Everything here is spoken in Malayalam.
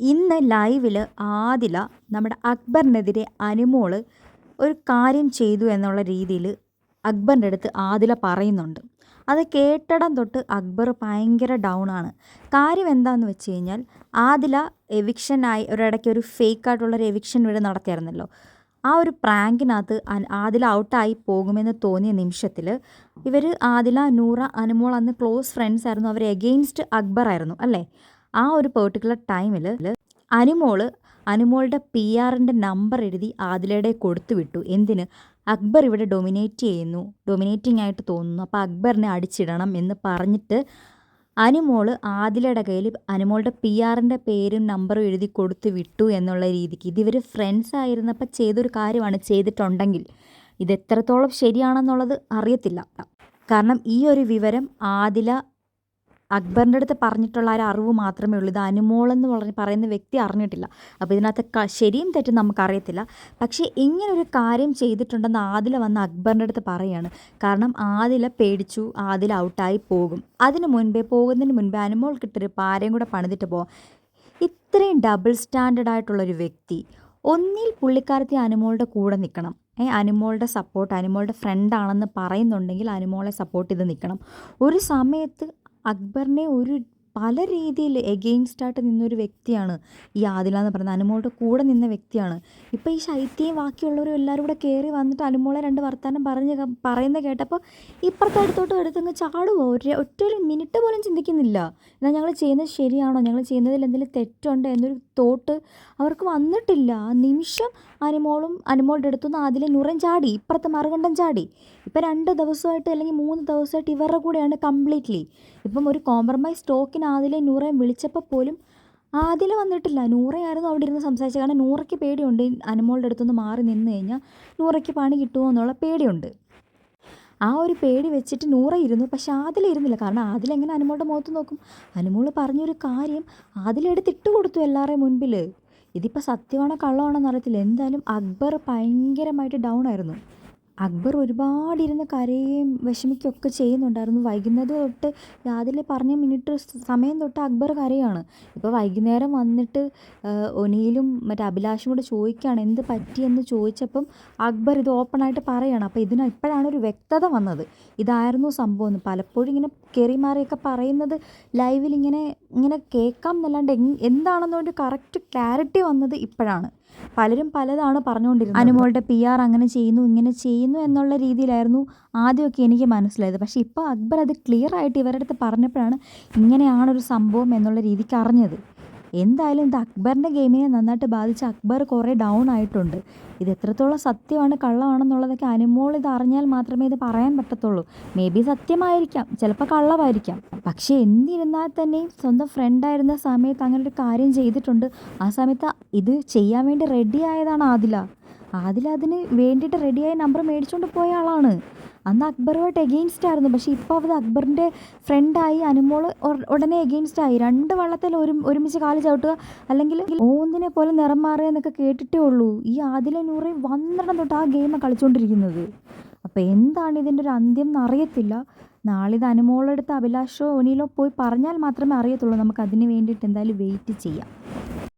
ഇന്ന് ലൈവിൽ ആദില നമ്മുടെ അക്ബറിനെതിരെ അനുമോള് ഒരു കാര്യം ചെയ്തു എന്നുള്ള രീതിയിൽ അക്ബറിൻ്റെ അടുത്ത് ആദില പറയുന്നുണ്ട്. അത് കേട്ടിടം തൊട്ട് അക്ബർ ഭയങ്കര ഡൗൺ ആണ്. കാര്യം എന്താണെന്ന് വെച്ച് കഴിഞ്ഞാൽ ആദില എവിക്ഷനായി ഒരിടയ്ക്ക് ഒരു ഫേക്കായിട്ടുള്ളൊരു എവിക്ഷൻ ഇവിടെ നടത്തിയായിരുന്നല്ലോ. ആ ഒരു പ്രാങ്കിനകത്ത് ആദില ഔട്ടായി പോകുമെന്ന് തോന്നിയ നിമിഷത്തിൽ ഇവർ ആദില, നൂറ, അനുമോൾ അന്ന് ക്ലോസ് ഫ്രണ്ട്സ് ആയിരുന്നു. അവർ എഗെയിൻസ്റ്റ് അക്ബർ ആയിരുന്നു അല്ലേ. ആ ഒരു പെർട്ടിക്കുലർ ടൈമിൽ അനുമോളുടെ PR-ൻ്റെ നമ്പർ എഴുതി ആദിലയുടെ കൊടുത്തു വിട്ടു. എന്തിന്? അക്ബർ ഇവിടെ ഡൊമിനേറ്റിംഗ് ആയിട്ട് തോന്നുന്നു, അപ്പോൾ അക്ബറിനെ അടിച്ചിടണം എന്ന് പറഞ്ഞിട്ട് അനുമോൾ ആദിലയുടെ കയ്യിൽ അനുമോളുടെ PR-ൻ്റെ പേരും നമ്പറും എഴുതി കൊടുത്തു വിട്ടു എന്നുള്ള രീതിക്ക്. ഇതിവർ ഫ്രണ്ട്സ് ആയിരുന്നപ്പോൾ ചെയ്തൊരു കാര്യമാണ്. ചെയ്തിട്ടുണ്ടെങ്കിൽ ഇത് എത്രത്തോളം ശരിയാണെന്നുള്ളത് അറിയത്തില്ല. കാരണം ഈ ഒരു വിവരം ആദില അക്ബറിൻ്റെ അടുത്ത് പറഞ്ഞിട്ടുള്ള ഒരു അറിവ് മാത്രമേ ഉള്ളൂ. ഇത് അനുമോളെന്ന് പറയുന്ന വ്യക്തി അറിഞ്ഞിട്ടില്ല. അപ്പോൾ ഇതിനകത്ത് ശരിയും തെറ്റും നമുക്കറിയത്തില്ല. പക്ഷേ ഇങ്ങനൊരു കാര്യം ചെയ്തിട്ടുണ്ടെന്ന് ആദില വന്ന് അക്ബറിൻ്റെ അടുത്ത് പറയുകയാണ്. കാരണം ആദില പേടിച്ചു, ആദില ഔട്ടായി പോകും. പോകുന്നതിന് മുൻപേ അനുമോൾക്കിട്ടൊരു പാരയും കൂടെ പണിതിട്ട് പോകാം. ഇത്രയും ഡബിൾ സ്റ്റാൻഡേർഡ് ആയിട്ടുള്ളൊരു വ്യക്തി ഒന്നിൽ പുള്ളിക്കാരത്തി അനുമോളുടെ കൂടെ നിൽക്കണം. അനുമോളുടെ സപ്പോർട്ട്, അനുമോളുടെ ഫ്രണ്ടാണെന്ന് പറയുന്നുണ്ടെങ്കിൽ അനുമോളെ സപ്പോർട്ട് ചെയ്ത് നിൽക്കണം. ഒരു സമയത്ത് അക്ബറിനെ പല രീതിയിൽ എഗെയിൻസ്റ്റായിട്ട് നിന്നൊരു വ്യക്തിയാണ് ഈ ആദില എന്ന് പറയുന്നത്. അനുമോളുടെ കൂടെ നിന്ന വ്യക്തിയാണ്. ഇപ്പോൾ ഈ ശൈത്യയും ബാക്കിയുള്ളവരും എല്ലാവരും കൂടെ കയറി വന്നിട്ട് അനുമോളെ രണ്ട് വർത്താനം പറയുന്നത് കേട്ടപ്പോൾ ഇപ്പുറത്തെ എടുത്തങ്ങ് ചാടുമോ? ഒറ്റൊരു മിനിറ്റ് പോലും ചിന്തിക്കുന്നില്ല. എന്നാൽ ഞങ്ങൾ ചെയ്യുന്നത് ശരിയാണോ, ഞങ്ങൾ ചെയ്യുന്നതിൽ എന്തെങ്കിലും തെറ്റുണ്ടോ എന്നൊരു തോട്ട് അവർക്ക് വന്നിട്ടില്ല. ആ നിമിഷം അനുമോളുടെ അടുത്തുനിന്ന് ആദില നൂറൻ ചാടി, ഇപ്പുറത്തെ മറുകണ്ഠം ചാടി. ഇപ്പം 2 ദിവസമായിട്ട് അല്ലെങ്കിൽ 3 ദിവസമായിട്ട് ഇവരുടെ കൂടെയാണ് കംപ്ലീറ്റ്ലി. ഇപ്പം ഒരു കോംപ്രമൈസ് ടോക്കിന് ആദില നൂറയും വിളിച്ചപ്പോൾ പോലും ആദില വന്നിട്ടില്ല. നൂറയായിരുന്നു അവിടെ ഇരുന്ന് സംസാരിച്ചത്. കാരണം നൂറയ്ക്ക് പേടിയുണ്ട്, അനുമോളുടെ അടുത്തുനിന്ന് മാറി നിന്ന് കഴിഞ്ഞാൽ നൂറയ്ക്ക് പണി കിട്ടുമോ എന്നുള്ള പേടിയുണ്ട്. ആ ഒരു പേടി വെച്ചിട്ട് നൂറ ഇരുന്നു. പക്ഷെ ആദില ഇരുന്നില്ല. കാരണം ആദില എങ്ങനെ അനുമോളുടെ മുഖത്ത് നോക്കും? അനുമോൾ പറഞ്ഞൊരു കാര്യം ആദില എടുത്തിട്ട് കൊടുത്തു എല്ലാവരുടെയും മുൻപിൽ. ഇതിപ്പോൾ സത്യമാണോ കള്ളമാണോ എന്നറിയത്തില്ല. എന്തായാലും അക്ബർ ഭയങ്കരമായിട്ട് ഡൗൺ ആയിരുന്നു. അക്ബർ ഒരുപാട് ഇരുന്ന് കരയുകയും വിഷമിക്കുകയൊക്കെ ചെയ്യുന്നുണ്ടായിരുന്നു. വൈകുന്നേരം തൊട്ട് ആദില പറഞ്ഞ മിനിറ്റ് സമയം തൊട്ട് അക്ബർ കരയാണ്. ഇപ്പോൾ വൈകുന്നേരം വന്നിട്ട് ഒനിയിലും മറ്റേ അഭിലാഷും കൂടെ ചോദിക്കുകയാണ് എന്ത് പറ്റിയെന്ന് ചോദിച്ചപ്പം അക്ബർ ഇത് ഓപ്പണായിട്ട് പറയുകയാണ്. അപ്പോൾ ഇപ്പോഴാണ് ഒരു വ്യക്തത വന്നത്, ഇതായിരുന്നു സംഭവം എന്ന്. പലപ്പോഴും ഇങ്ങനെ കയറിമാറിയൊക്കെ പറയുന്നത് ലൈവിൽ ഇങ്ങനെ കേൾക്കാം എന്നല്ലാണ്ട് എന്താണെന്നൊരു കറക്റ്റ് ക്ലാരിറ്റി വന്നത് ഇപ്പോഴാണ്. പലരും പലതാണ് പറഞ്ഞുകൊണ്ടിരുന്നത്. അനുമോളുടെ PR അങ്ങനെ ചെയ്യുന്നു, ഇങ്ങനെ ചെയ്യുന്നു എന്നുള്ള രീതിയിലായിരുന്നു ആദ്യമൊക്കെ എനിക്ക് മനസ്സിലായത്. പക്ഷേ ഇപ്പോൾ അക്ബർ അത് ക്ലിയർ ആയിട്ട് ഇവരുടെ അടുത്ത് പറഞ്ഞപ്പോഴാണ് ഇങ്ങനെയാണൊരു സംഭവം എന്നുള്ള രീതിക്ക് അറിഞ്ഞത്. എന്തായാലും ഇത് അക്ബറിൻ്റെ ഗെയിമിനെ നന്നായിട്ട് ബാധിച്ച് അക്ബർ കുറേ ഡൗൺ ആയിട്ടുണ്ട്. ഇത് എത്രത്തോളം സത്യമാണ് കള്ളമാണെന്നുള്ളതൊക്കെ അനുമോൾ ഇത് അറിഞ്ഞാൽ മാത്രമേ ഇത് പറയാൻ പറ്റത്തുള്ളൂ. മേ ബി സത്യമായിരിക്കാം, ചിലപ്പോൾ കള്ളമായിരിക്കാം. പക്ഷേ എന്നിരുന്നാൽ തന്നെയും സ്വന്തം ഫ്രണ്ടായിരുന്ന സമയത്ത് അങ്ങനെ ഒരു കാര്യം ചെയ്തിട്ടുണ്ട്. ആ സമയത്ത് ഇത് ചെയ്യാൻ വേണ്ടി റെഡി ആയതാണ് ആദില. അതിന് വേണ്ടിയിട്ട് റെഡിയായ നമ്പർ മേടിച്ചുകൊണ്ട് പോയ ആളാണ്. അന്ന് അക്ബറുമായിട്ട് എഗെയിൻസ്റ്റ് ആയിരുന്നു. പക്ഷേ ഇപ്പോൾ അത് അക്ബറിൻ്റെ ഫ്രണ്ടായി. അനുമോൾ ഉടനെ എഗെയിൻസ്റ്റ് ആയി. 2 വള്ളത്തിൽ ഒരുമിച്ച് കാല് ചവിട്ടുക, അല്ലെങ്കിൽ ഓന്തിനെ പോലെ നിറം മാറുക എന്നൊക്കെ കേട്ടിട്ടേ ഉള്ളൂ. ഈ ആദില നൂറെ വന്നിടം തൊട്ട് ആ ഗെയിമാണ് കളിച്ചുകൊണ്ടിരിക്കുന്നത്. അപ്പോൾ എന്താണ് ഇതിൻ്റെ ഒരു അന്ത്യം എന്നറിയത്തില്ല. നാളെ ഇത് അനുമോളെടുത്ത് അഭിലാഷോ ഒനിയിലോ പോയി പറഞ്ഞാൽ മാത്രമേ അറിയത്തുള്ളൂ. നമുക്ക് അതിന് വേണ്ടിയിട്ട് എന്തായാലും വെയിറ്റ് ചെയ്യാം.